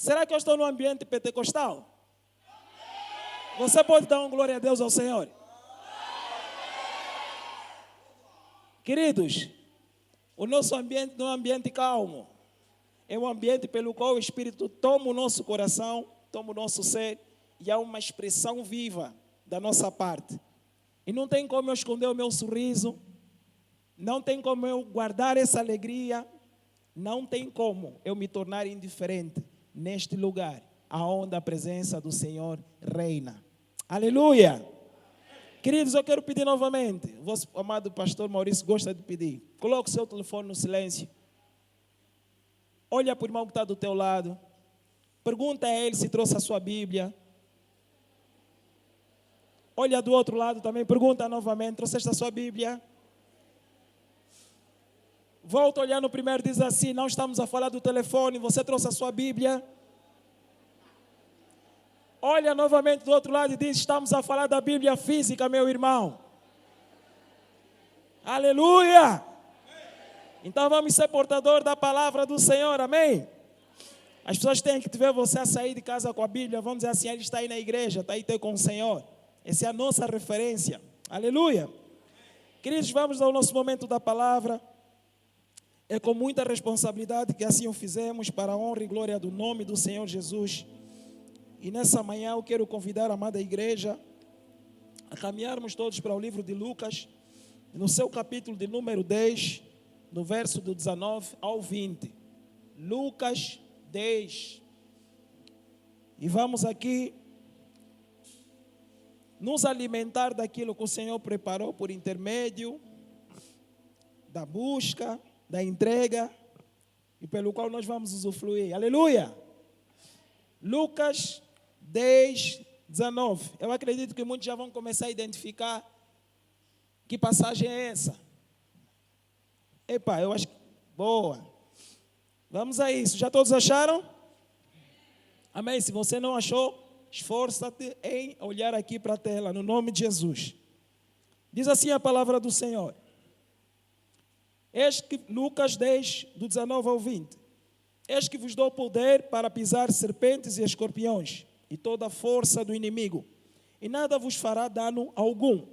Será que eu estou no ambiente pentecostal? Você pode dar uma glória a Deus ao Senhor? Queridos, o nosso ambiente não é um ambiente calmo. É um ambiente pelo qual o Espírito toma o nosso coração, toma o nosso ser, e há uma expressão viva da nossa parte. E não tem como eu esconder o meu sorriso, não tem como eu guardar essa alegria, não tem como eu me tornar indiferente neste lugar, aonde a presença do Senhor reina. Aleluia! Queridos, eu quero pedir novamente, o vosso amado pastor Maurício gosta de pedir, coloque o seu telefone no silêncio, olha para o irmão que está do teu lado, pergunta a ele se trouxe a sua Bíblia, olha do outro lado também, pergunta novamente, trouxeste a sua Bíblia? Volta a olhar no primeiro, diz assim, não estamos a falar do telefone, você trouxe a sua Bíblia? Olha novamente do outro lado e diz, estamos a falar da Bíblia física, meu irmão. Aleluia! Então vamos ser portador da palavra do Senhor, amém? As pessoas têm que ver você a sair de casa com a Bíblia, vamos dizer assim, ele está aí na igreja, está aí com o Senhor. Essa é a nossa referência. Aleluia! Queridos, vamos ao nosso momento da palavra. É com muita responsabilidade que assim o fizemos para a honra e glória do nome do Senhor Jesus. E nessa manhã eu quero convidar a amada igreja a caminharmos todos para o livro de Lucas, no seu capítulo de número 10, no verso do 19 ao 20. Lucas 10. E vamos aqui nos alimentar daquilo que o Senhor preparou por intermédio da busca, da entrega, e pelo qual nós vamos usufruir. Aleluia! Lucas 10, 19. Eu acredito que muitos já vão começar a identificar que passagem é essa. Epa, eu acho que... Boa. Vamos a isso. Já todos acharam? Amém. Se você não achou, esforça-te em olhar aqui para a tela, no nome de Jesus. Diz assim a palavra do Senhor. Eis que, Lucas 10, do 19 ao 20. Eis que vos dou poder para pisar serpentes e escorpiões e toda a força do inimigo, e nada vos fará dano algum.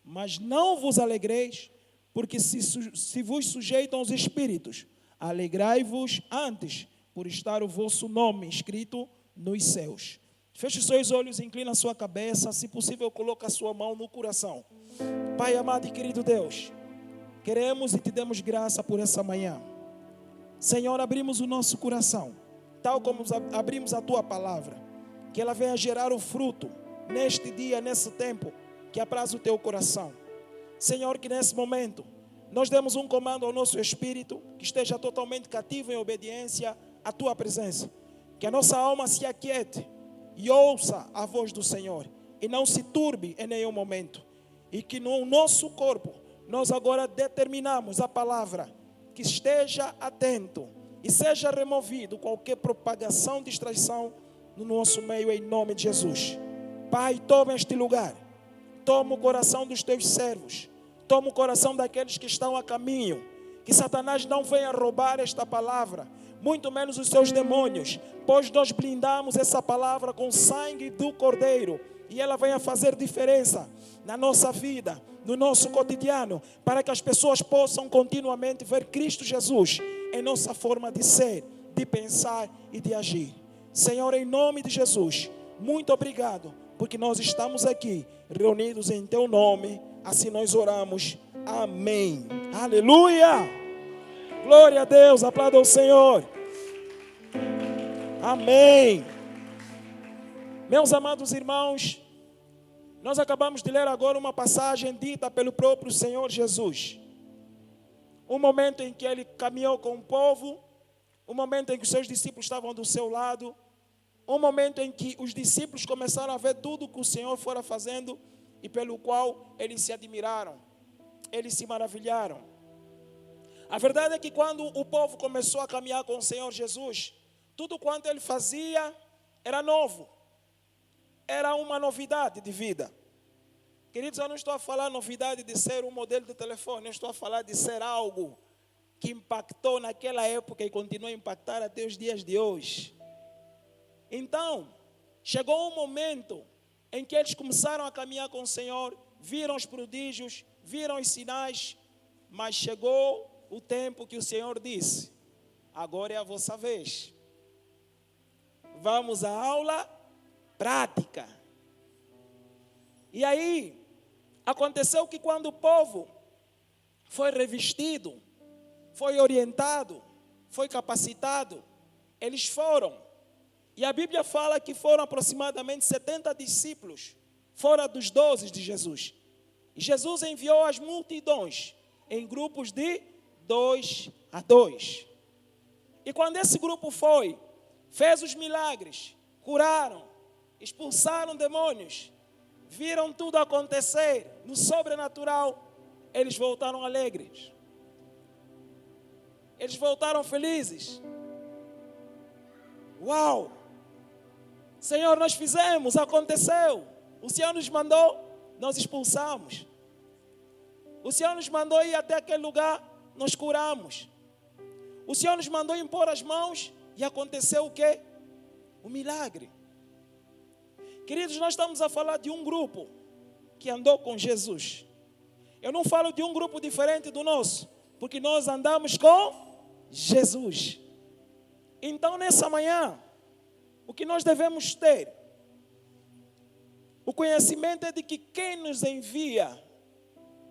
Mas não vos alegreis, porque se vos sujeitam os espíritos, alegrai-vos antes, por estar o vosso nome escrito nos céus. Feche os seus olhos, inclina a sua cabeça, se possível coloque a sua mão no coração. Pai amado e querido Deus, queremos e te damos graça por essa manhã. Senhor, abrimos o nosso coração, tal como abrimos a tua palavra, que ela venha gerar o fruto neste dia, nesse tempo, que apraz o teu coração. Senhor, que nesse momento nós demos um comando ao nosso espírito, que esteja totalmente cativo em obediência à tua presença, que a nossa alma se aquiete e ouça a voz do Senhor, e não se turbe em nenhum momento, e que no nosso corpo nós agora determinamos a palavra, que esteja atento e seja removido qualquer propagação, distração no nosso meio, em nome de Jesus. Pai, toma este lugar, toma o coração dos teus servos, toma o coração daqueles que estão a caminho, que Satanás não venha roubar esta palavra, muito menos os seus demônios, pois nós blindamos essa palavra com sangue do Cordeiro, e ela venha fazer diferença na nossa vida, no nosso cotidiano, para que as pessoas possam continuamente ver Cristo Jesus em nossa forma de ser, de pensar e de agir. Senhor, em nome de Jesus, muito obrigado, porque nós estamos aqui, reunidos em teu nome, assim nós oramos. Amém. Aleluia! Glória a Deus, aplauda o Senhor. Amém. Meus amados irmãos, nós acabamos de ler agora uma passagem dita pelo próprio Senhor Jesus. Um momento em que ele caminhou com o povo, um momento em que os seus discípulos estavam do seu lado, um momento em que os discípulos começaram a ver tudo que o Senhor fora fazendo e pelo qual eles se admiraram, eles se maravilharam. A verdade é que quando o povo começou a caminhar com o Senhor Jesus, tudo quanto ele fazia era novo. Era uma novidade de vida. Queridos, eu não estou a falar novidade de ser um modelo de telefone, eu estou a falar de ser algo que impactou naquela época e continua a impactar até os dias de hoje. Então, chegou um momento em que eles começaram a caminhar com o Senhor, viram os prodígios, viram os sinais, mas chegou o tempo que o Senhor disse: agora é a vossa vez. Vamos à aula prática. E aí, aconteceu que quando o povo foi revestido, foi orientado, foi capacitado, eles foram. E a Bíblia fala que foram aproximadamente 70 discípulos, fora dos 12 de Jesus. E Jesus enviou as multidões em grupos de 2 a 2. E quando esse grupo foi, fez os milagres, curaram, expulsaram demônios, viram tudo acontecer no sobrenatural, eles voltaram alegres. Eles voltaram felizes. Uau! Senhor, nós fizemos, aconteceu. O Senhor nos mandou, nós expulsamos. O Senhor nos mandou ir até aquele lugar, nós curamos. O Senhor nos mandou impor as mãos e aconteceu o quê? O milagre. Queridos, nós estamos a falar de um grupo que andou com Jesus. Eu não falo de um grupo diferente do nosso, porque nós andamos com Jesus. Então, nessa manhã, o que nós devemos ter? O conhecimento é de que quem nos envia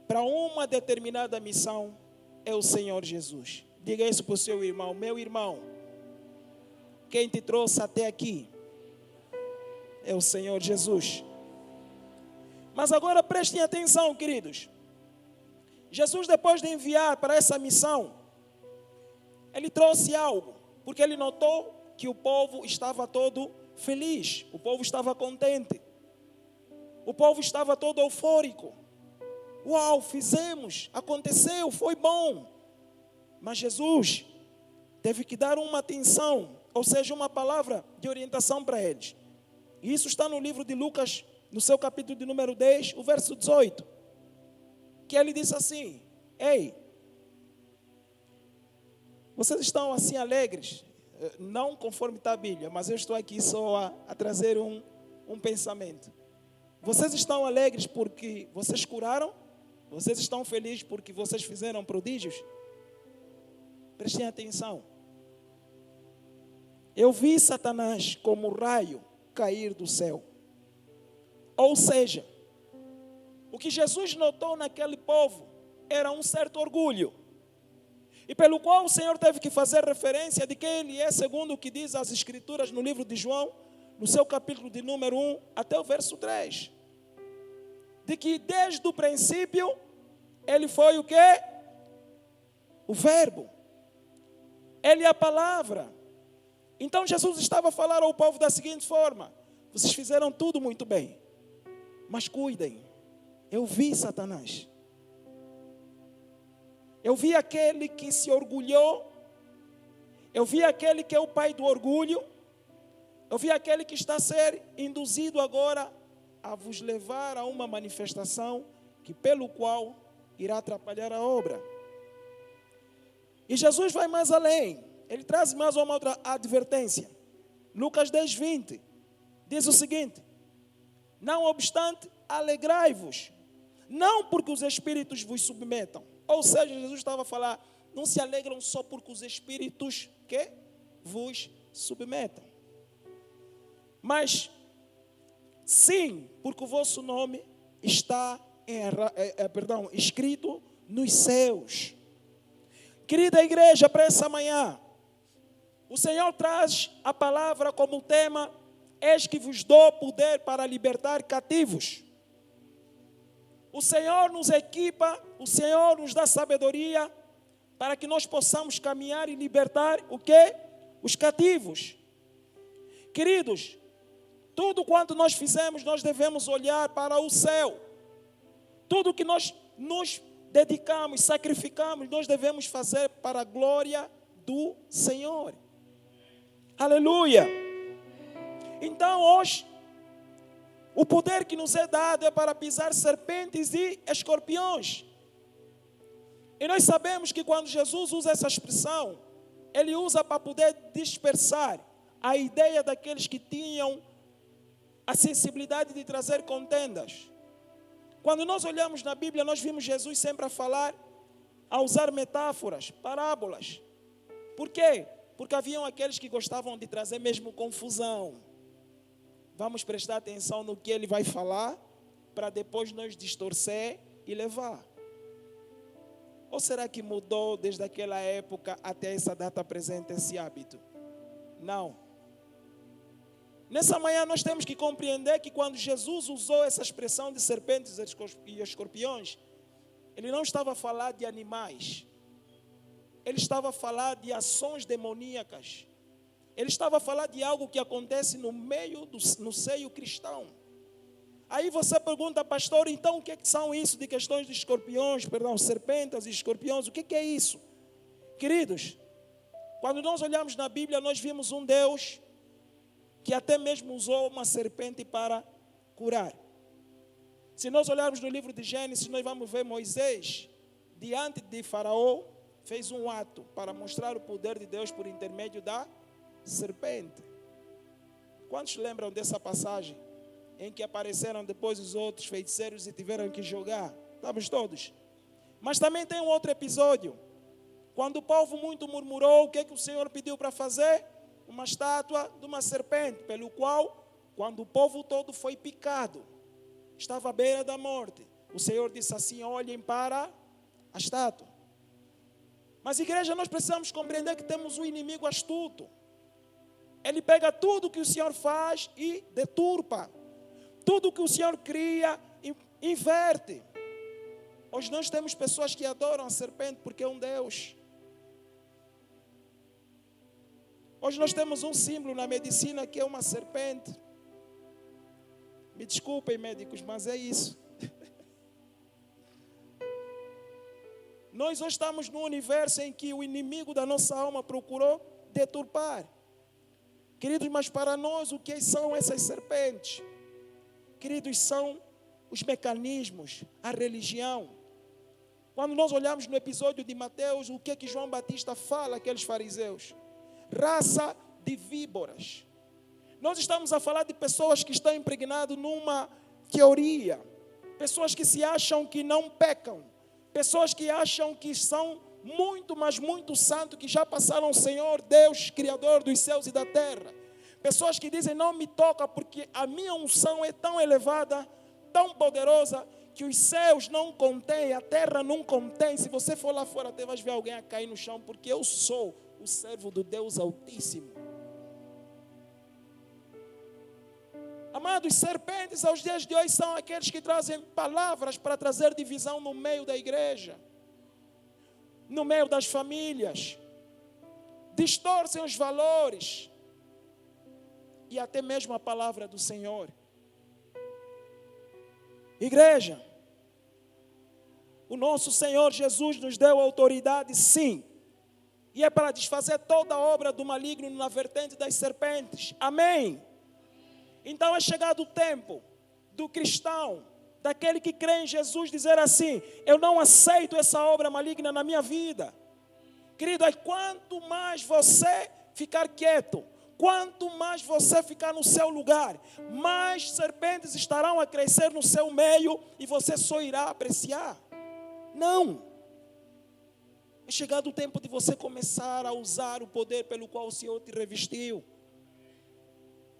para uma determinada missão é o Senhor Jesus. Diga isso para o seu irmão: meu irmão, quem te trouxe até aqui é o Senhor Jesus. Mas agora prestem atenção, queridos. Jesus, depois de enviar para essa missão, ele trouxe algo, porque ele notou que o povo estava todo feliz, o povo estava contente, o povo estava todo eufórico. Uau, fizemos, aconteceu, foi bom. Mas Jesus teve que dar uma atenção, ou seja, uma palavra de orientação para eles. E isso está no livro de Lucas, no seu capítulo de número 10, o verso 18. Que ele disse assim: ei, vocês estão assim alegres? Não conforme está a Bíblia, mas eu estou aqui só a trazer um pensamento. Vocês estão alegres porque vocês curaram? Vocês estão felizes porque vocês fizeram prodígios? Prestem atenção. Eu vi Satanás como raio cair do céu. Ou seja, o que Jesus notou naquele povo era um certo orgulho. E pelo qual o Senhor teve que fazer referência de quem Ele é, segundo o que diz as Escrituras no livro de João, no seu capítulo de número 1 até o verso 3. De que desde o princípio, Ele foi o quê? O Verbo. Ele é a palavra. Então Jesus estava a falar ao povo da seguinte forma: vocês fizeram tudo muito bem, mas cuidem. Eu vi Satanás. Eu vi aquele que se orgulhou. Eu vi aquele que é o pai do orgulho. Eu vi aquele que está a ser induzido agora a vos levar a uma manifestação que pelo qual irá atrapalhar a obra. E Jesus vai mais além. Ele traz mais uma outra advertência. Lucas 10, 20. Diz o seguinte: não obstante, alegrai-vos, não porque os espíritos vos submetam. Ou seja, Jesus estava a falar, não se alegram só porque os espíritos que vos submetam. Mas, sim, porque o vosso nome está escrito nos céus. Querida igreja, para essa manhã, o Senhor traz a palavra como tema: eis que vos dou poder para libertar cativos. O Senhor nos equipa, o Senhor nos dá sabedoria para que nós possamos caminhar e libertar o quê? Os cativos. Queridos, tudo quanto nós fizemos, nós devemos olhar para o céu. Tudo que nós nos dedicamos, sacrificamos, nós devemos fazer para a glória do Senhor. Aleluia! Então hoje, o poder que nos é dado é para pisar serpentes e escorpiões. E nós sabemos que quando Jesus usa essa expressão, Ele usa para poder dispersar, a ideia daqueles que tinham a sensibilidade de trazer contendas. Quando nós olhamos na Bíblia, nós vimos Jesus sempre a falar, a usar metáforas, parábolas. Por quê? Porque haviam aqueles que gostavam de trazer mesmo confusão. Vamos prestar atenção no que ele vai falar, para depois nós distorcer e levar. Ou será que mudou desde aquela época até essa data presente esse hábito? Não. Nessa manhã nós temos que compreender que quando Jesus usou essa expressão de serpentes e escorpiões, ele não estava a falar de animais. Ele estava a falar de ações demoníacas. Ele estava a falar de algo que acontece no seio cristão. Aí você pergunta, pastor, então o que são isso de questões de escorpiões, serpentes e escorpiões, o que é isso? Queridos, quando nós olhamos na Bíblia, nós vimos um Deus que até mesmo usou uma serpente para curar. Se nós olharmos no livro de Gênesis, nós vamos ver Moisés, diante de Faraó, fez um ato para mostrar o poder de Deus por intermédio da serpente. Quantos lembram dessa passagem em que apareceram depois os outros feiticeiros e tiveram que jogar? Estamos todos. Mas também tem um outro episódio, quando o povo muito murmurou, o que o Senhor pediu para fazer? Uma estátua de uma serpente, pelo qual, quando o povo todo foi picado, estava à beira da morte, o Senhor disse assim, olhem para a estátua. Mas igreja, nós precisamos compreender que temos um inimigo astuto. Ele pega tudo que o Senhor faz e deturpa. Tudo que o Senhor cria, inverte. Hoje nós temos pessoas que adoram a serpente porque é um Deus. Hoje nós temos um símbolo na medicina que é uma serpente. Me desculpem, médicos, mas é isso. Nós hoje estamos num universo em que o inimigo da nossa alma procurou deturpar. Queridos, mas para nós o que são essas serpentes? Queridos, são os mecanismos, a religião. Quando nós olhamos no episódio de Mateus, o que João Batista fala àqueles fariseus? Raça de víboras. Nós estamos a falar de pessoas que estão impregnadas numa teoria. Pessoas que se acham que não pecam. Pessoas que acham que são muito, mas muito santos, que já passaram o Senhor, Deus, Criador dos céus e da terra. Pessoas que dizem, não me toca porque a minha unção é tão elevada, tão poderosa, que os céus não contêm, a terra não contém. Se você for lá fora, até vai ver alguém a cair no chão, porque eu sou o servo do Deus Altíssimo. Amados, serpentes aos dias de hoje são aqueles que trazem palavras para trazer divisão no meio da igreja, no meio das famílias, distorcem os valores e até mesmo a palavra do Senhor. Igreja, o nosso Senhor Jesus nos deu autoridade, sim, e é para desfazer toda a obra do maligno na vertente das serpentes. Amém? Então é chegado o tempo do cristão, daquele que crê em Jesus, dizer assim, eu não aceito essa obra maligna na minha vida. Querido, quanto mais você ficar quieto, quanto mais você ficar no seu lugar, mais serpentes estarão a crescer no seu meio e você só irá apreciar. Não. É chegado o tempo de você começar a usar o poder pelo qual o Senhor te revestiu.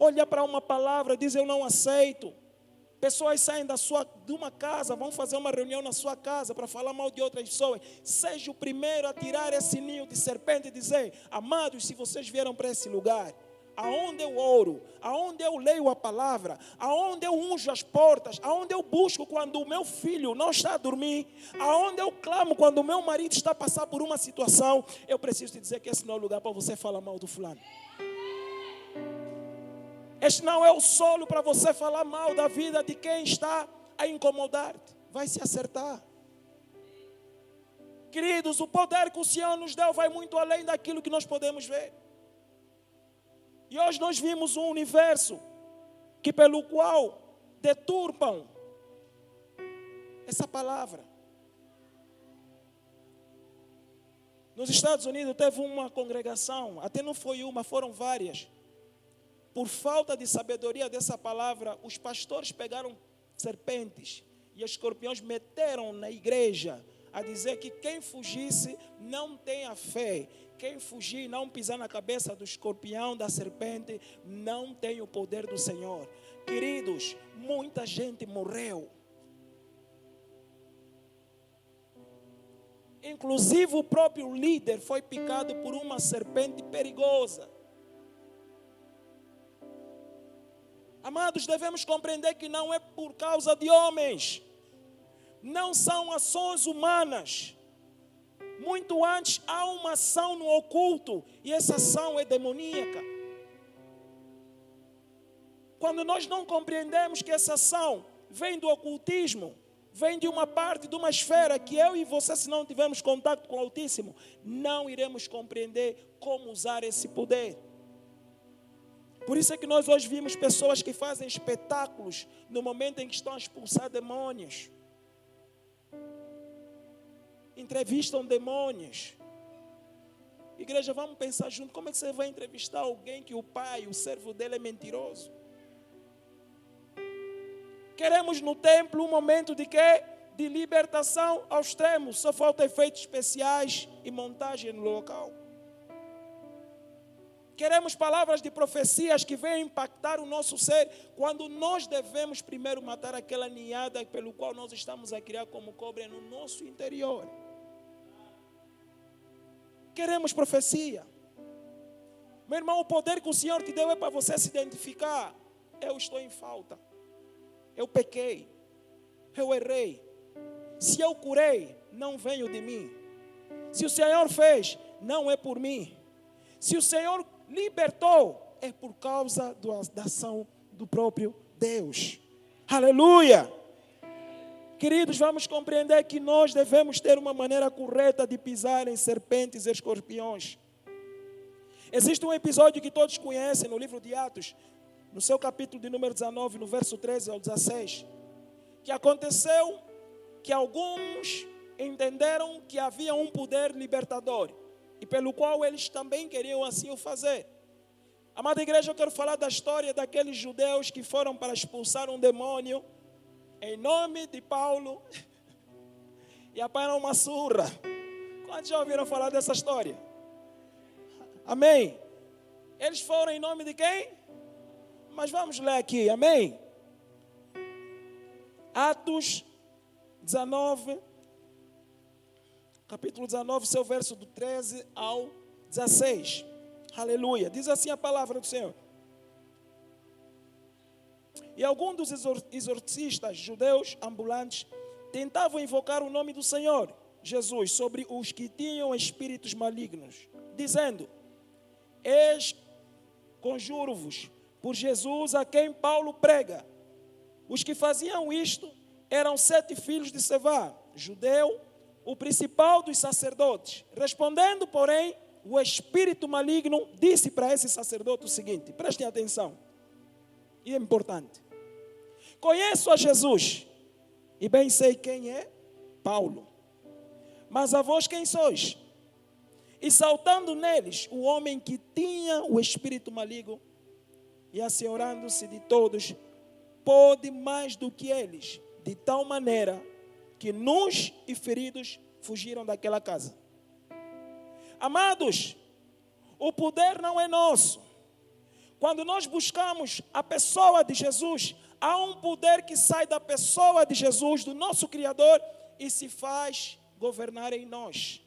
Olha para uma palavra, diz eu não aceito. Pessoas saem de uma casa, vão fazer uma reunião na sua casa para falar mal de outras pessoas. Seja o primeiro a tirar esse ninho de serpente e dizer, amados, se vocês vieram para esse lugar, aonde eu oro, aonde eu leio a palavra, aonde eu unjo as portas, aonde eu busco quando o meu filho não está a dormir, aonde eu clamo quando o meu marido está a passar por uma situação, eu preciso te dizer que esse não é o lugar para você falar mal do fulano. Este não é o solo para você falar mal da vida de quem está a incomodar-te. Vai se acertar. Queridos, o poder que o Senhor nos deu vai muito além daquilo que nós podemos ver. E hoje nós vimos um universo que pelo qual deturpam essa palavra. Nos Estados Unidos teve uma congregação, até não foi uma, foram várias, por falta de sabedoria dessa palavra, os pastores pegaram serpentes e escorpiões, meteram na igreja, a dizer que quem fugisse não tenha fé. Quem fugir e não pisar na cabeça do escorpião, da serpente, não tem o poder do Senhor. Queridos, muita gente morreu. Inclusive o próprio líder foi picado por uma serpente perigosa. Amados, devemos compreender que não é por causa de homens. Não são ações humanas. Muito antes há uma ação no oculto e essa ação é demoníaca. Quando nós não compreendemos que essa ação vem do ocultismo, vem de uma parte, de uma esfera que eu e você, se não tivermos contato com o Altíssimo, não iremos compreender como usar esse poder. Por isso é que nós hoje vimos pessoas que fazem espetáculos no momento em que estão a expulsar demônios. Entrevistam demônios. Igreja, vamos pensar junto, como é que você vai entrevistar alguém que o pai, o servo dele é mentiroso? Queremos no templo um momento de quê? De libertação ao extremo. Só falta efeitos especiais e montagem no local. Queremos palavras de profecias que venham impactar o nosso ser, quando nós devemos primeiro matar aquela ninhada pelo qual nós estamos a criar como cobra no nosso interior. Queremos profecia. Meu irmão, o poder que o Senhor te deu é para você se identificar. Eu estou em falta. Eu pequei. Eu errei. Se eu curei, não venho de mim. Se o Senhor fez, não é por mim. Se o Senhor libertou, é por causa da ação do próprio Deus. Aleluia! Queridos, vamos compreender que nós devemos ter uma maneira correta de pisar em serpentes e escorpiões. Existe um episódio que todos conhecem no livro de Atos, no seu capítulo de número 19, no verso 13 ao 16, que aconteceu que alguns entenderam que havia um poder libertador e pelo qual eles também queriam assim o fazer. Amada igreja, eu quero falar da história daqueles judeus que foram para expulsar um demônio em nome de Paulo e apanharam uma surra. Quantos já ouviram falar dessa história? Amém? Eles foram em nome de quem? Mas vamos ler aqui, amém? Atos 19, capítulo 19, seu verso do 13 ao 16. Aleluia. Diz assim a palavra do Senhor. E alguns dos exorcistas judeus ambulantes tentavam invocar o nome do Senhor Jesus sobre os que tinham espíritos malignos, dizendo: eis, conjuro-vos por Jesus a quem Paulo prega. Os que faziam isto eram 7 filhos de Sevá, judeu, o principal dos sacerdotes. Respondendo, porém, o espírito maligno disse para esse sacerdote o seguinte: prestem atenção, e é importante. Conheço a Jesus, e bem sei quem é Paulo. Mas a vós quem sois? E saltando neles, o homem que tinha o espírito maligno, e assenhorando-se de todos, pôde mais do que eles, de tal maneira que nus e feridos fugiram daquela casa. Amados, o poder não é nosso. Quando nós buscamos a pessoa de Jesus, há um poder que sai da pessoa de Jesus, do nosso Criador, e se faz governar em nós.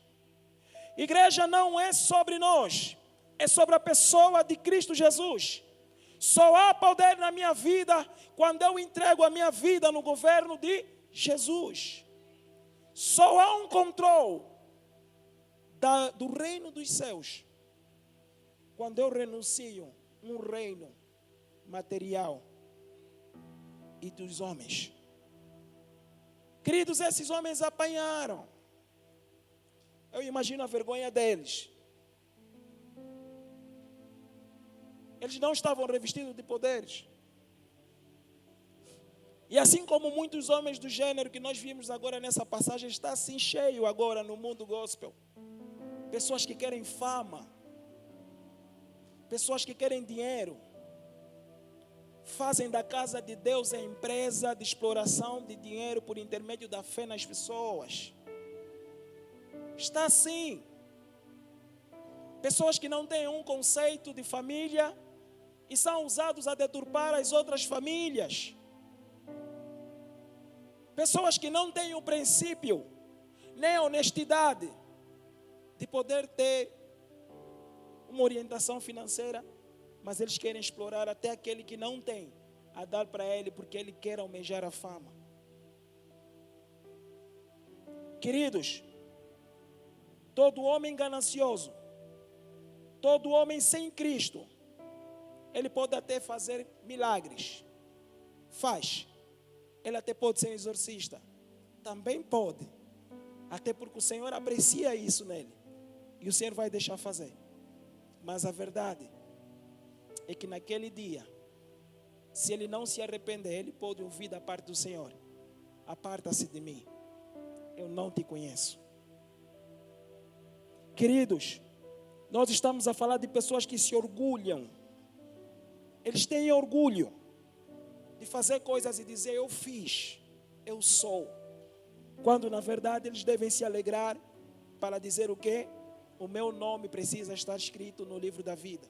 Igreja não é sobre nós, é sobre a pessoa de Cristo Jesus. Só há poder na minha vida quando eu entrego a minha vida no governo de Jesus. Só há um controle do reino dos céus quando eu renuncio um reino material e dos homens. Queridos, esses homens apanharam. Eu imagino a vergonha deles. Eles não estavam revestidos de poderes. E assim como muitos homens do gênero que nós vimos agora nessa passagem, está assim cheio agora no mundo gospel. Pessoas que querem fama. Pessoas que querem dinheiro. fazem da casa de Deus a empresa de exploração de dinheiro por intermédio da fé nas pessoas. Está assim. Pessoas que não têm um conceito de família e são usados a deturpar as outras famílias. Pessoas que não têm o princípio, nem a honestidade de poder ter uma orientação financeira, mas eles querem explorar até aquele que não tem, a dar para ele porque ele quer almejar a fama. Queridos, todo homem ganancioso, todo homem sem Cristo, ele pode até fazer milagres. Faz. Ele até pode ser exorcista. Também pode. Até porque o Senhor aprecia isso nele. E o Senhor vai deixar fazer. Mas a verdade é que naquele dia, se ele não se arrepender, ele pode ouvir da parte do Senhor: aparta-se de mim, eu não te conheço. Queridos, nós estamos a falar de pessoas que se orgulham. Eles têm orgulho de fazer coisas e dizer: eu fiz, eu sou. Quando na verdade eles devem se alegrar para dizer o quê? O meu nome precisa estar escrito no livro da vida.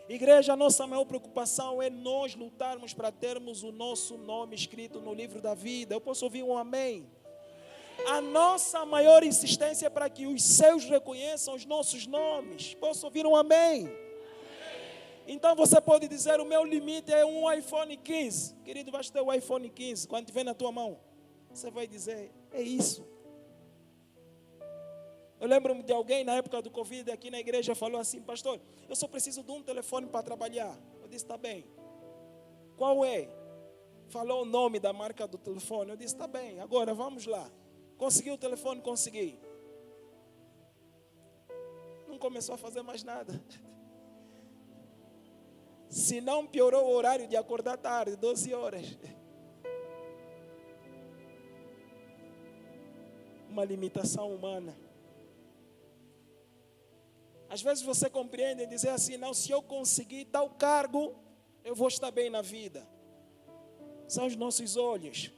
Igreja, a nossa maior preocupação é nós lutarmos para termos o nosso nome escrito no livro da vida. Eu posso ouvir um amém? A nossa maior insistência é para que os céus reconheçam os nossos nomes. Posso ouvir um amém? Então você pode dizer: o meu limite é um iPhone 15. Querido, vais ter o iPhone 15. Quando estiver na tua mão, você vai dizer: é isso. Eu lembro-me de alguém na época do Covid aqui na igreja falou assim: pastor, eu só preciso de um telefone para trabalhar. Eu disse: está bem. Qual é? Falou o nome da marca do telefone. Eu disse: está bem, agora vamos lá. Consegui o telefone? Consegui. Não começou a fazer mais nada. Se não piorou o horário de acordar tarde, 12 horas. Uma limitação humana. Às vezes você compreende e dizer assim: não, se eu conseguir tal cargo, eu vou estar bem na vida. São os nossos olhos.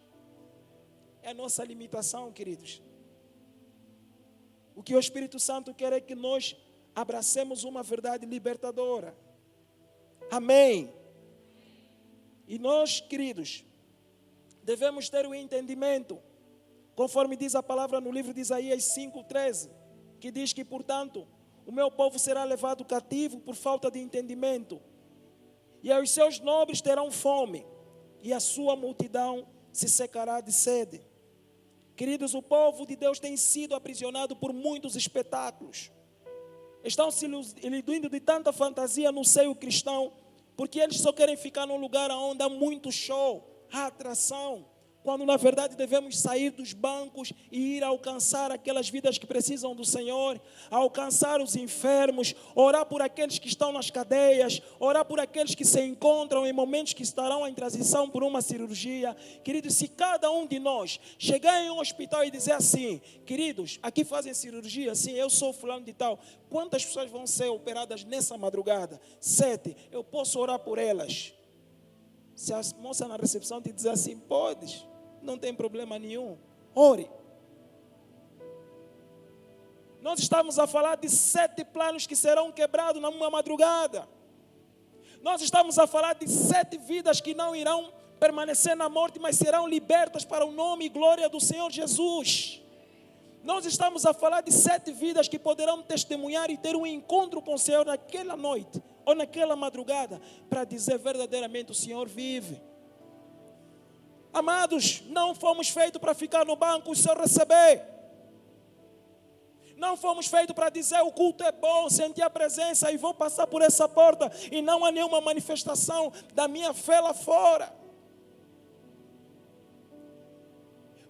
É a nossa limitação, queridos. O que o Espírito Santo quer é que nós abracemos uma verdade libertadora. Amém. E nós, queridos, devemos ter o entendimento, conforme diz a palavra no livro de Isaías 5:13, que diz que, portanto, o meu povo será levado cativo por falta de entendimento, e os seus nobres terão fome, e a sua multidão se secará de sede. Queridos, o povo de Deus tem sido aprisionado por muitos espetáculos. Estão se iludindo de tanta fantasia no seio cristão, porque eles só querem ficar num lugar onde há muito show, há atração, quando na verdade devemos sair dos bancos e ir alcançar aquelas vidas que precisam do Senhor, alcançar os enfermos, orar por aqueles que estão nas cadeias, orar por aqueles que se encontram em momentos que estarão em transição por uma cirurgia. Queridos, se cada um de nós chegar em um hospital e dizer assim: queridos, aqui fazem cirurgia, sim, eu sou fulano de tal, quantas pessoas vão ser operadas nessa madrugada? 7, eu posso orar por elas. Se a moça na recepção te dizer assim: podes, não tem problema nenhum, ore. Nós estamos a falar de 7 planos que serão quebrados numa madrugada. Nós estamos a falar de 7 vidas que não irão permanecer na morte, mas serão libertas para o nome e glória do Senhor Jesus. Nós estamos a falar de 7 vidas que poderão testemunhar e ter um encontro com o Senhor naquela noite ou naquela madrugada, para dizer verdadeiramente: o Senhor vive. Amados, não fomos feitos para ficar no banco e só receber. Não fomos feitos para dizer: o culto é bom, sentir a presença e vou passar por essa porta e não há nenhuma manifestação da minha fé lá fora.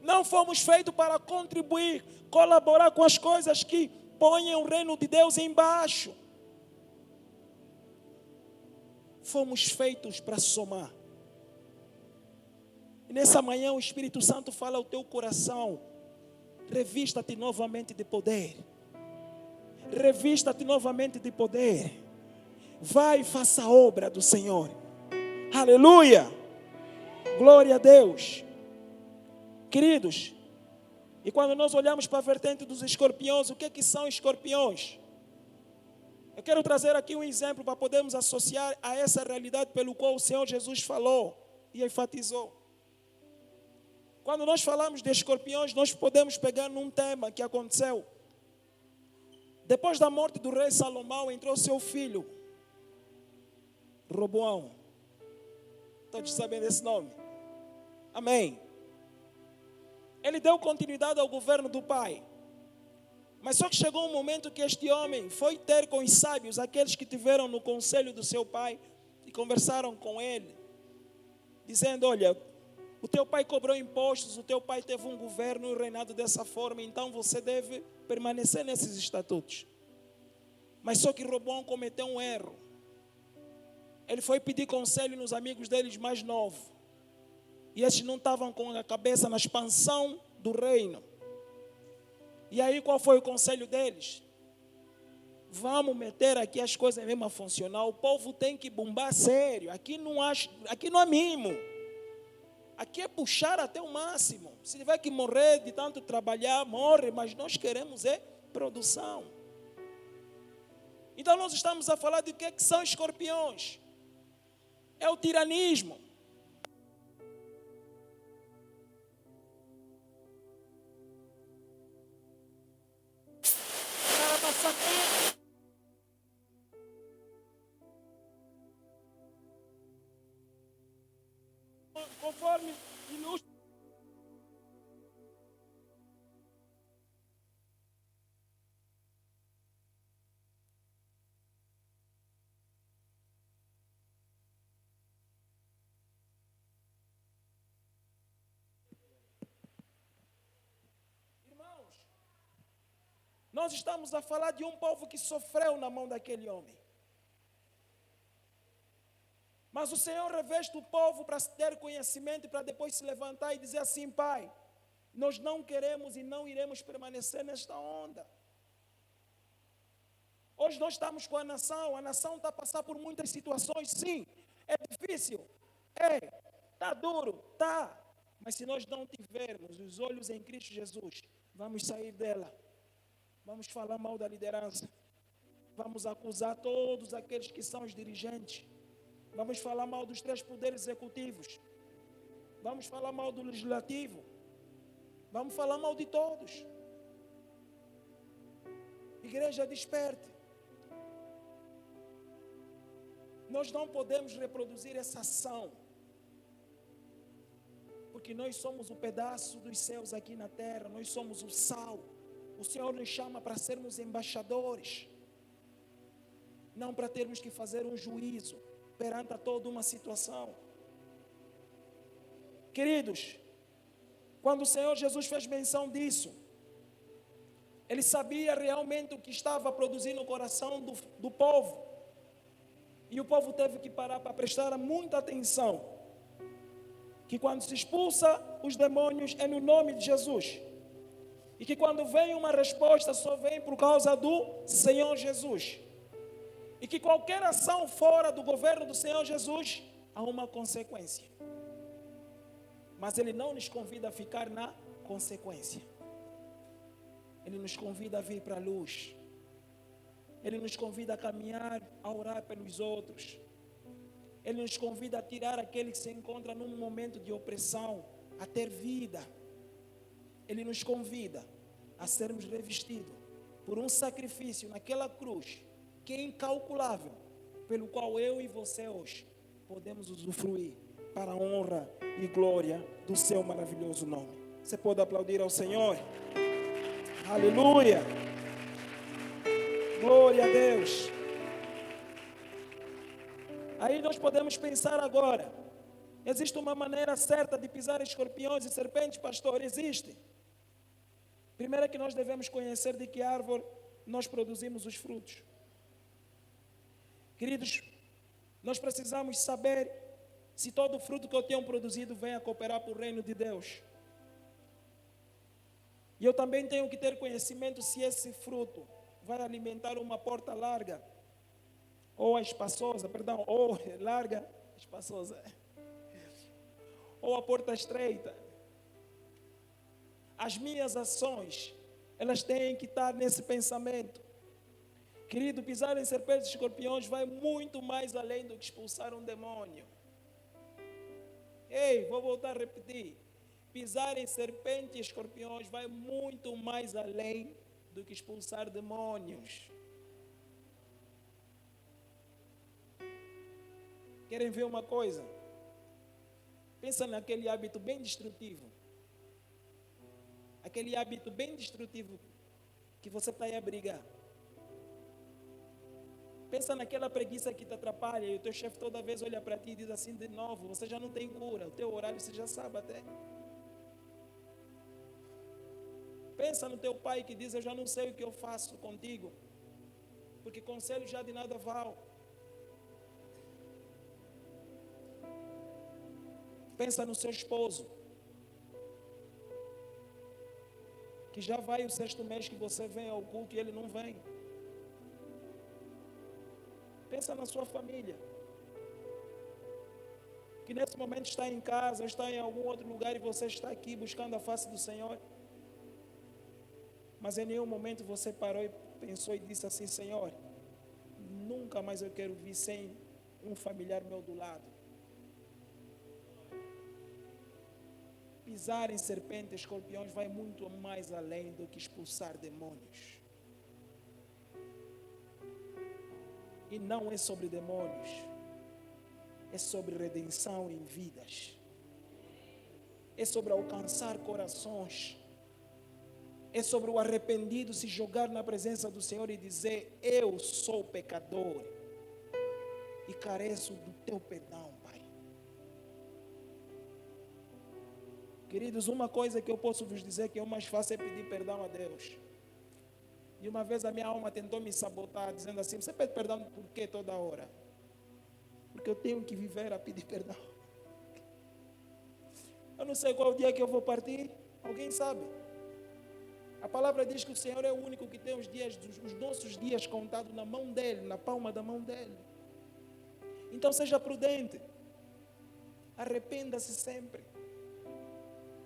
Não fomos feitos para contribuir, colaborar com as coisas que põem o reino de Deus embaixo. Fomos feitos para somar. E nessa manhã o Espírito Santo fala ao teu coração: revista-te novamente de poder. Revista-te novamente de poder. Vai e faça a obra do Senhor. Aleluia! Glória a Deus. Queridos, e quando nós olhamos para a vertente dos escorpiões, o que é que são escorpiões? Eu quero trazer aqui um exemplo para podermos associar a essa realidade pelo qual o Senhor Jesus falou e enfatizou. Quando nós falamos de escorpiões, nós podemos pegar num tema que aconteceu. Depois da morte do rei Salomão, entrou seu filho, Roboão. Todos sabem desse nome? Amém. Ele deu continuidade ao governo do pai. Mas só que chegou um momento que este homem foi ter com os sábios, aqueles que tiveram no conselho do seu pai, e conversaram com ele, dizendo: olha, o teu pai cobrou impostos, o teu pai teve um governo e um reinado dessa forma, então você deve permanecer nesses estatutos. Mas só que Roboão cometeu um erro. Ele foi pedir conselho nos amigos deles mais novos. E esses não estavam com a cabeça na expansão do reino. E aí qual foi o conselho deles? Vamos meter aqui as coisas mesmo a funcionar. O povo tem que bombar sério. Aqui não há mimo. Aqui é puxar até o máximo. Se tiver que morrer de tanto trabalhar, morre. Mas nós queremos produção. Então nós estamos a falar de o que são escorpiões. É o tiranismo. Conforme ilustra. Irmãos, nós estamos a falar de um povo que sofreu na mão daquele homem. Mas o Senhor reveste o povo para ter conhecimento e para depois se levantar e dizer assim: Pai, nós não queremos e não iremos permanecer nesta onda. Hoje nós estamos com a nação está a passar por muitas situações, sim, é difícil, está duro, está. Mas se nós não tivermos os olhos em Cristo Jesus, vamos sair dela, vamos falar mal da liderança, vamos acusar todos aqueles que são os dirigentes, vamos falar mal dos 3 poderes executivos, vamos falar mal do legislativo, vamos falar mal de todos. Igreja, desperte. Nós não podemos reproduzir essa ação, porque nós somos o pedaço dos céus aqui na terra, nós somos o sal. O Senhor nos chama para sermos embaixadores, não para termos que fazer um juízo perante a toda uma situação. Queridos, quando o Senhor Jesus fez menção disso, Ele sabia realmente o que estava produzindo no coração do povo. E o povo teve que parar para prestar muita atenção. Que quando se expulsa os demônios é no nome de Jesus. E que quando vem uma resposta só vem por causa do Senhor Jesus. E que qualquer ação fora do governo do Senhor Jesus há uma consequência. Mas Ele não nos convida a ficar na consequência. Ele nos convida a vir para a luz. Ele nos convida a caminhar, a orar pelos outros. Ele nos convida a tirar aquele que se encontra num momento de opressão, a ter vida. Ele nos convida a sermos revestidos por um sacrifício naquela cruz, que é incalculável, pelo qual eu e você hoje podemos usufruir para a honra e glória do seu maravilhoso nome. Você pode aplaudir ao Senhor? Aleluia! Glória a Deus! Aí nós podemos pensar agora, existe uma maneira certa de pisar escorpiões e serpentes, pastor? Existe. Primeiro é que nós devemos conhecer de que árvore nós produzimos os frutos. Queridos, nós precisamos saber se todo o fruto que eu tenho produzido vem a cooperar para o reino de Deus. E eu também tenho que ter conhecimento se esse fruto vai alimentar uma porta larga, ou larga, espaçosa. Ou a porta estreita. As minhas ações, elas têm que estar nesse pensamento. Querido, pisar em serpentes e escorpiões vai muito mais além do que expulsar um demônio. Ei, vou voltar a repetir. Pisar em serpentes e escorpiões vai muito mais além do que expulsar demônios. Querem ver uma coisa? Pensa naquele hábito bem destrutivo. Aquele hábito bem destrutivo que você está aí a brigar. Pensa naquela preguiça que te atrapalha e o teu chefe toda vez olha para ti e diz assim de novo, você já não tem cura, o teu horário você já sabe até. Pensa no teu pai que diz, eu já não sei o que eu faço contigo, porque conselho já de nada vale. Pensa no seu esposo, que já vai o 6º mês que você vem ao culto e ele não vem. Pensa na sua família, que nesse momento está em casa, está em algum outro lugar e você está aqui buscando a face do Senhor. Mas em nenhum momento você parou e pensou e disse assim, Senhor, nunca mais eu quero vir sem um familiar meu do lado. Pisar em serpentes e escorpiões vai muito mais além do que expulsar demônios. E não é sobre demônios, é sobre redenção em vidas, é sobre alcançar corações, é sobre o arrependido se jogar na presença do Senhor e dizer, eu sou pecador e careço do teu perdão, Pai. Queridos, uma coisa que eu posso vos dizer que é o mais fácil é pedir perdão a Deus. E uma vez a minha alma tentou me sabotar, dizendo assim, você pede perdão por quê toda hora? Porque eu tenho que viver a pedir perdão. Eu não sei qual dia que eu vou partir, alguém sabe? A palavra diz que o Senhor é o único que tem os nossos dias contados na mão dEle, na palma da mão dEle. Então seja prudente, arrependa-se sempre.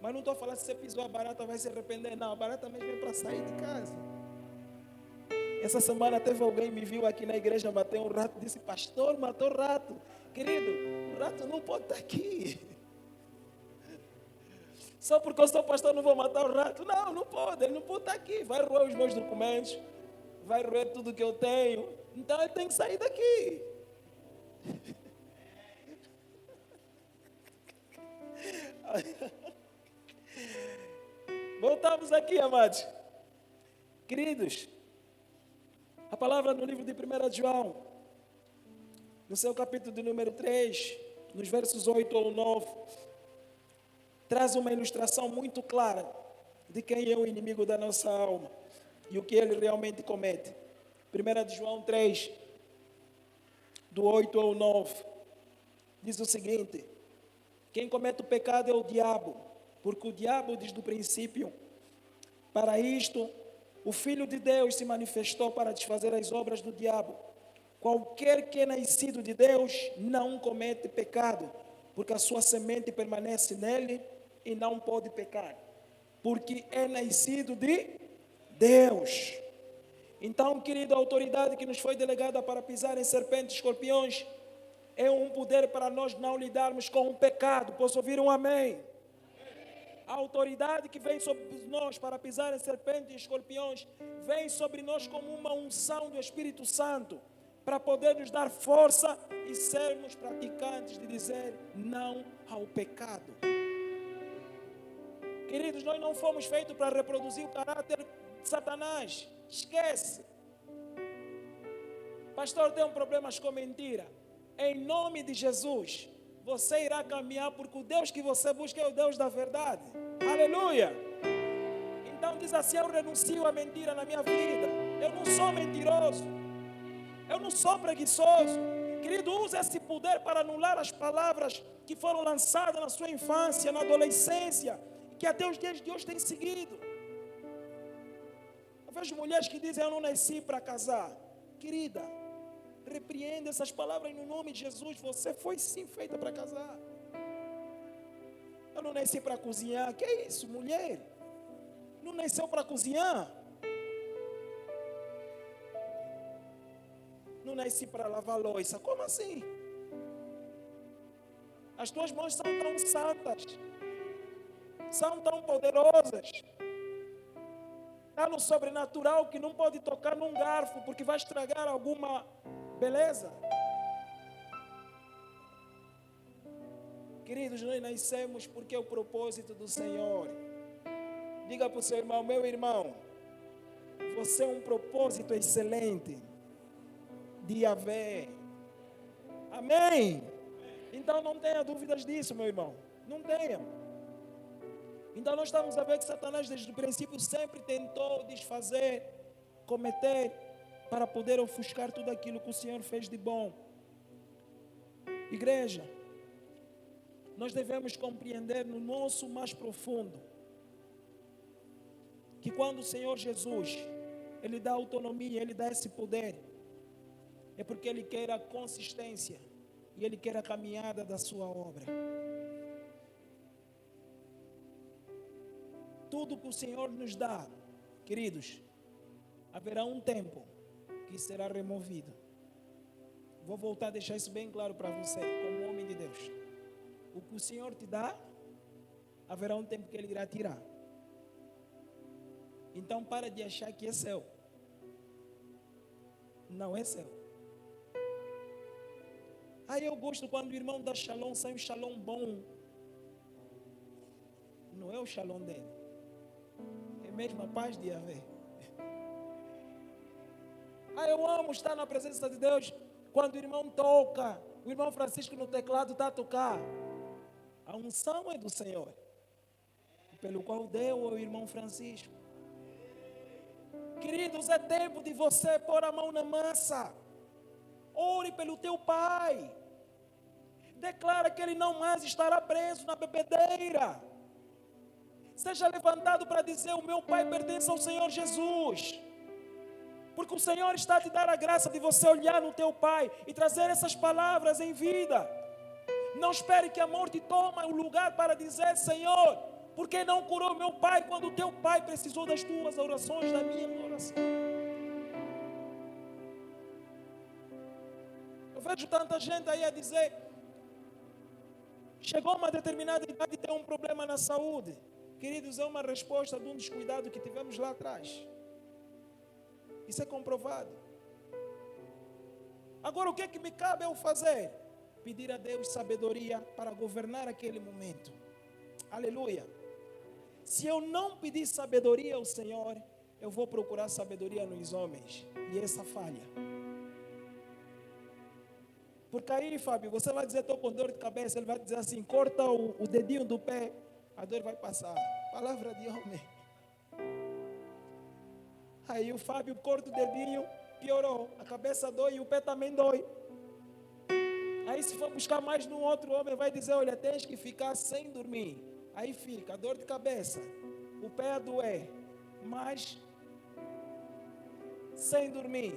Mas não estou falando se você pisou a barata vai se arrepender, não, a barata mesmo é para sair de casa. Essa semana teve alguém me viu aqui na igreja bater um rato, disse, pastor, matou rato. Querido, o rato não pode estar aqui. Só porque eu sou pastor não vou matar o rato. Não, não pode, ele não pode estar aqui. Vai roer os meus documentos, vai roer tudo que eu tenho. Então ele tem que sair daqui. Voltamos aqui, amados. Queridos, a palavra no livro de 1 João, no seu capítulo de número 3, nos versos 8 ou 9, traz uma ilustração muito clara de quem é o inimigo da nossa alma e o que ele realmente comete. 1 João 3, do 8 ao 9, diz o seguinte, quem comete o pecado é o diabo, porque o diabo desde o princípio, para isto, o Filho de Deus se manifestou para desfazer as obras do diabo. Qualquer que é nascido de Deus não comete pecado, porque a sua semente permanece nele e não pode pecar, porque é nascido de Deus. Então, querido, a autoridade que nos foi delegada para pisar em serpentes e escorpiões é um poder para nós não lidarmos com o pecado. Posso ouvir um amém? A autoridade que vem sobre nós para pisar em serpentes e escorpiões vem sobre nós como uma unção do Espírito Santo para poder nos dar força e sermos praticantes de dizer não ao pecado. Queridos, nós não fomos feitos para reproduzir o caráter de Satanás. Esquece. Pastor, tem problemas com mentira. Em nome de Jesus, você irá caminhar porque o Deus que você busca é o Deus da verdade. Aleluia! Então diz assim, eu renuncio à mentira na minha vida. Eu não sou mentiroso. Eu não sou preguiçoso. Querido, use esse poder para anular as palavras que foram lançadas na sua infância, na adolescência, que até os dias de hoje têm seguido. Eu vejo mulheres que dizem, eu não nasci para casar. Querida, Repreenda essas palavras no nome de Jesus. Você foi sim feita para casar. Eu não nasci para cozinhar. Que é isso, mulher? Não nasceu para cozinhar. Não nasci para lavar louça. Como assim? As tuas mãos são tão santas, são tão poderosas. Está no sobrenatural que não pode tocar num garfo, porque vai estragar alguma beleza. Queridos, nós nascemos porque é o propósito do Senhor. Diga para o seu irmão: meu irmão, você é um propósito excelente de Yahvé. Amém? Então não tenha dúvidas disso, meu irmão. Não tenha. Então nós estamos a ver que Satanás desde o princípio sempre tentou desfazer, cometer, para poder ofuscar tudo aquilo que o Senhor fez de bom. Igreja, nós devemos compreender no nosso mais profundo que quando o Senhor Jesus, Ele dá autonomia, Ele dá esse poder, é porque Ele quer a consistência e Ele quer a caminhada da sua obra. Tudo que o Senhor nos dá, queridos, haverá um tempo que será removido. Vou voltar a deixar isso bem claro para você, como homem de Deus. O que o Senhor te dá, haverá um tempo que Ele irá tirar. Então para de achar que é seu. Não é seu. Aí eu gosto quando o irmão dá shalom, sai um shalom bom. Não é o shalom dele. É mesmo a paz de Yahvé. Eu amo estar na presença de Deus. Quando o irmão toca, o irmão Francisco no teclado está a tocar. A unção é do Senhor, pelo qual deu ao irmão Francisco. Queridos, é tempo de você pôr a mão na massa. Ore pelo teu pai. Declara que ele não mais estará preso na bebedeira. Seja levantado para dizer: o meu pai pertence ao Senhor Jesus. Porque o Senhor está a te dar a graça de você olhar no teu pai e trazer essas palavras em vida. Não espere que a morte tome o lugar para dizer: Senhor, por que não curou meu pai quando o teu pai precisou das tuas orações, da minha oração? Eu vejo tanta gente aí a dizer: chegou uma determinada idade e tem um problema na saúde. Queridos, é uma resposta de um descuidado que tivemos lá atrás. Isso é comprovado. Agora o que é que me cabe eu fazer? Pedir a Deus sabedoria para governar aquele momento. Aleluia. Se eu não pedir sabedoria ao Senhor, eu vou procurar sabedoria nos homens. E essa falha. Porque aí, Fábio, você vai dizer: estou com dor de cabeça. Ele vai dizer assim: corta o dedinho do pé, a dor vai passar. Palavra de homem. Aí o Fábio corta o dedinho, piorou. A cabeça dói e o pé também dói. Aí se for buscar mais num outro homem, vai dizer: olha, tens que ficar sem dormir. Aí fica a dor de cabeça, o pé a doer, mas sem dormir.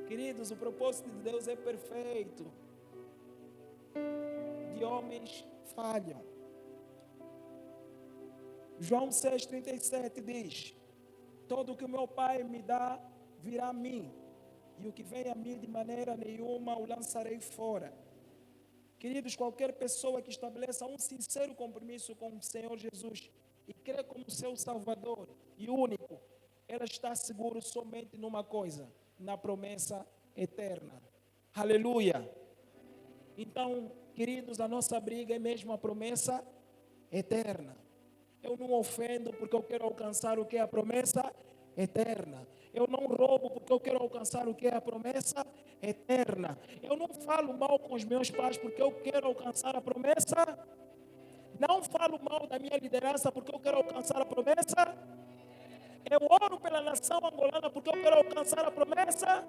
Queridos, o propósito de Deus é perfeito. De homens falham. João 6,37 diz: todo o que o meu Pai me dá virá a mim, e o que vem a mim de maneira nenhuma o lançarei fora. Queridos, qualquer pessoa que estabeleça um sincero compromisso com o Senhor Jesus e crê como seu Salvador e único, ela está segura somente numa coisa: na promessa eterna. Aleluia! Então, queridos, a nossa briga é mesmo a promessa eterna. Eu não ofendo porque eu quero alcançar o que é a promessa eterna. Eu não roubo porque eu quero alcançar o que é a promessa eterna. Eu não falo mal com os meus pais porque eu quero alcançar a promessa. Não falo mal da minha liderança porque eu quero alcançar a promessa. Eu oro pela nação angolana porque eu quero alcançar a promessa.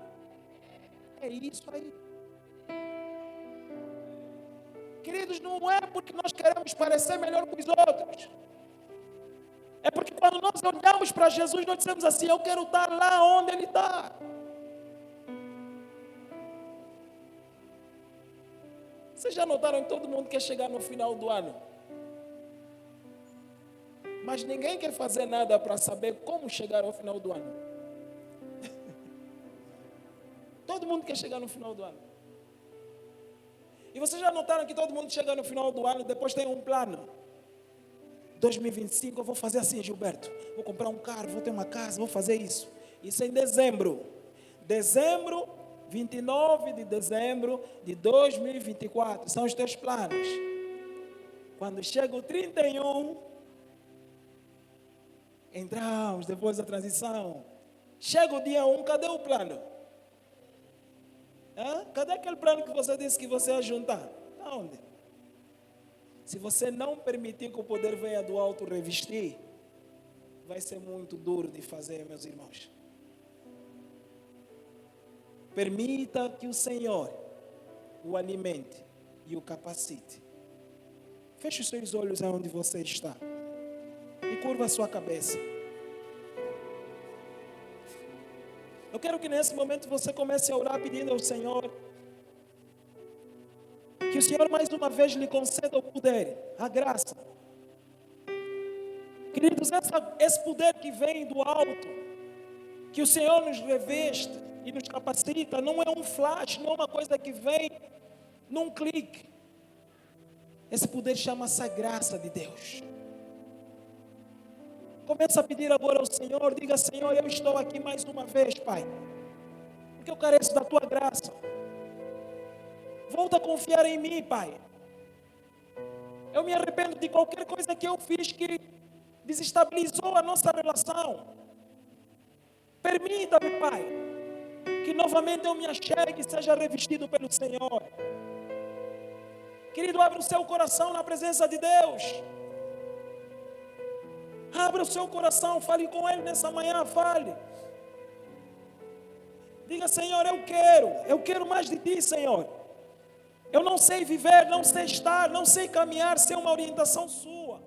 É isso aí. Queridos, não é porque nós queremos parecer melhor que os outros. É porque quando nós olhamos para Jesus, nós dizemos assim: eu quero estar lá onde Ele está. Vocês já notaram que todo mundo quer chegar no final do ano? Mas ninguém quer fazer nada para saber como chegar ao final do ano. Todo mundo quer chegar no final do ano. E vocês já notaram que todo mundo chega no final do ano, depois tem um plano. 2025 eu vou fazer assim, Gilberto. Vou comprar um carro, vou ter uma casa, vou fazer isso. Isso é em dezembro. 29 de dezembro de 2024. São os teus planos. Quando chega o 31, entramos depois da transição. Chega o dia 1, cadê o plano? Cadê aquele plano que você disse que você ia juntar? Aonde? Se você não permitir que o poder venha do alto revestir, vai ser muito duro de fazer, meus irmãos. Permita que o Senhor o alimente e o capacite. Feche os seus olhos aonde você está e curva a sua cabeça. Eu quero que nesse momento você comece a orar pedindo ao Senhor que o Senhor mais uma vez lhe conceda o poder, a graça. Queridos, esse poder que vem do alto, que o Senhor nos reveste e nos capacita, não é um flash, não é uma coisa que vem num clique. Esse poder chama-se a graça de Deus. Começa a pedir agora ao Senhor, diga: Senhor, eu estou aqui mais uma vez, Pai, porque eu careço da Tua graça. Volta a confiar em mim, Pai. Eu me arrependo de qualquer coisa que eu fiz que desestabilizou a nossa relação. Permita-me, Pai, que novamente eu me achegue e seja revestido pelo Senhor. Querido, abra o seu coração na presença de Deus. Abra o seu coração, fale com Ele nessa manhã, fale. Diga: Senhor, eu quero mais de Ti, Senhor. Eu não sei viver, não sei estar, não sei caminhar sem uma orientação Sua.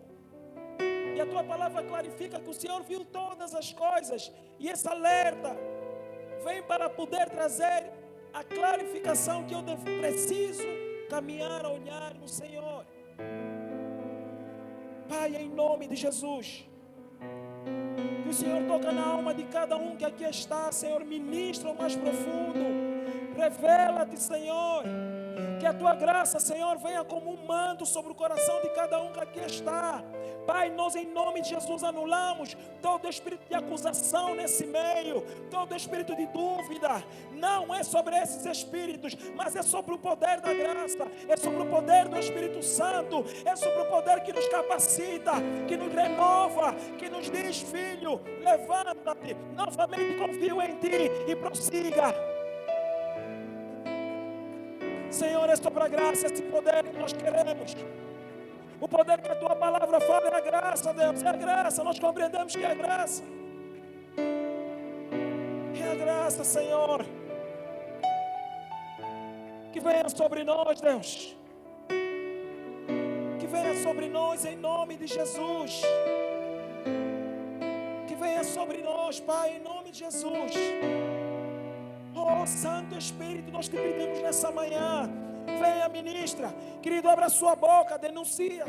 E a Tua palavra clarifica que o Senhor viu todas as coisas. E esse alerta vem para poder trazer a clarificação que eu preciso caminhar, olhar no Senhor. Pai, em nome de Jesus, que o Senhor toca na alma de cada um que aqui está, Senhor, ministra o mais profundo, revela-te, Senhor, que a Tua graça, Senhor, venha como um manto sobre o coração de cada um que aqui está. Pai, nós em nome de Jesus anulamos todo espírito de acusação nesse meio, todo espírito de dúvida. Não é sobre esses espíritos, mas é sobre o poder da graça, é sobre o poder do Espírito Santo, é sobre o poder que nos capacita, que nos renova, que nos diz: filho, levanta-te, novamente confio em Ti e prossiga. Senhor, é sobre a graça, esse poder que nós queremos. O poder que a Tua palavra fala é a graça, Deus, é a graça. Nós compreendemos que é a graça. É a graça, Senhor. Que venha sobre nós, Deus. Que venha sobre nós em nome de Jesus. Que venha sobre nós, Pai, em nome de Jesus. Oh, Santo Espírito, nós te pedimos nessa manhã. Venha, ministra. Querido, abra a sua boca, denuncia.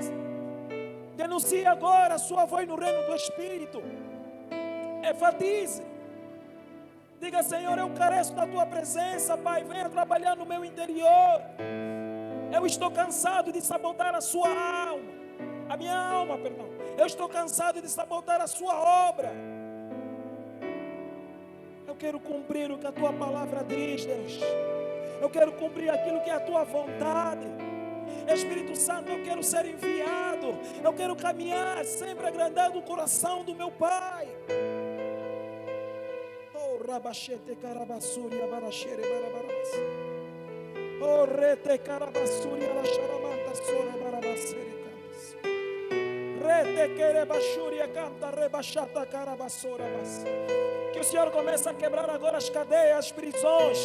Denuncie agora a sua voz no reino do Espírito. Enfatize. Diga: Senhor, eu careço da Tua presença, Pai. Venha trabalhar no meu interior. Eu estou cansado de sabotar a sua alma. A minha alma, perdão. Eu estou cansado de sabotar a sua obra. Eu quero cumprir o que a Tua palavra diz, Deus. Eu quero cumprir aquilo que é a Tua vontade. Espírito Santo, eu quero ser enviado. Eu quero caminhar sempre agrandando o coração do meu Pai. Oh, rabachete carabassuri abarachere barabarabas. Oh, rete carabassuri alacharamanta sora barabacere cantas. Rete querebachuri canta rebachata carabassora bas. Que o Senhor comece a quebrar agora as cadeias, as prisões.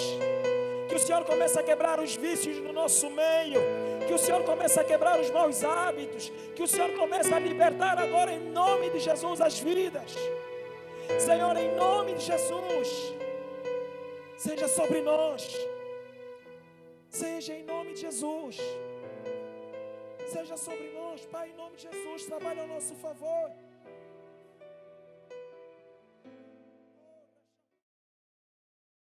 Que o Senhor comece a quebrar os vícios no nosso meio. Que o Senhor comece a quebrar os maus hábitos. Que o Senhor comece a libertar agora em nome de Jesus as vidas. Senhor, em nome de Jesus, seja sobre nós. Seja em nome de Jesus. seja sobre nós, Pai, em nome de Jesus, trabalha ao nosso favor.